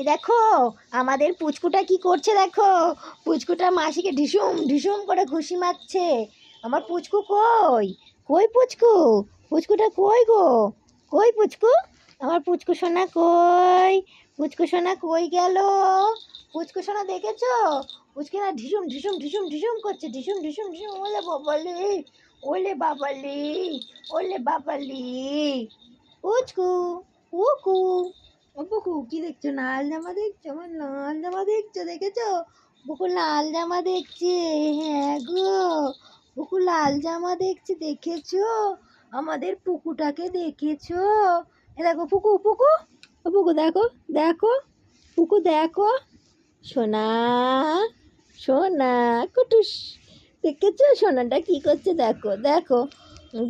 এই দেখো আমাদের পুচকুটা কি করছে, দেখো পুচকুটা মাসিকে ঢিসুম ঢিসুম করে ঘুষি মারছে। আমার পুচকু কই, কই পুচকু, পুচকুটা কই গো, কই পুচকু, আমার পুচকু সোনা কই, পুচকু সোনা কই গেল, পুচকু সোনা দেখেছো, পুচকু না ঢিসুম ঢিসুম ঢিসুম ঢিসুম করছে, ঢিসুম ঢিসুম ঢিসুম। ওলে বাবালি, ওলে বাবালি, ওলে বাবালি, পুচকু, কুকু। ও বুকু কি দেখছো, লাল জামা দেখছো, আমার লাল জামা দেখছো, দেখেছো বুকু লাল জামা দেখছে, হ্যাঁ গো বুকু লাল জামা দেখছে, দেখেছো আমাদের পুকুটাকে দেখেছো। এ দেখো পুকু পুকু, ও পুকু দেখো, দেখো পুকু দেখো, সোনা সোনা কুটুস, দেখেছো সোনাটা কি করছে, দেখো দেখো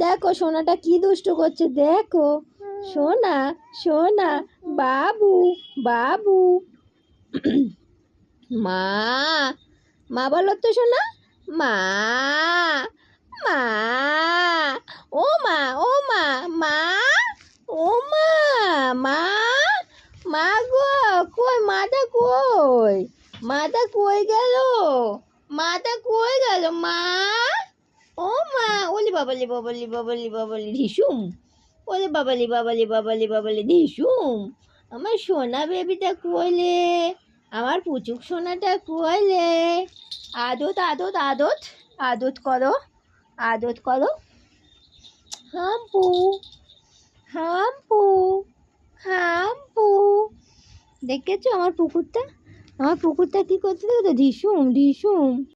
দেখো সোনাটা কি দুষ্টু করছে, দেখো সোনা সোনা, বাবু বাবু, মা মা বলো তো সোনা, মা মা, ও মা ও মা, মা ও মা, মা মা গো, কই মাটা কই, মাটা কই গেল, মাটা কই গেল, মা ও মা, ওলি বাবালি বাবালি বাবালি বাবালি ঢিসুম, ওলে বাবালি বাবালি বাবালি বাবালি ঢিসুম। আমার সোনা বেবিটা কইলে, আমার পুচুক সোনাটা কইলে, আদত আদত আদত, আদত করো, আদত করো, হাম্পু হাম্পু হাম্পু। দেখেছো আমার পুকুরটা, আমার পুকুরটা কি করছে দেখো তো, ঢিসুম ঢিসুম।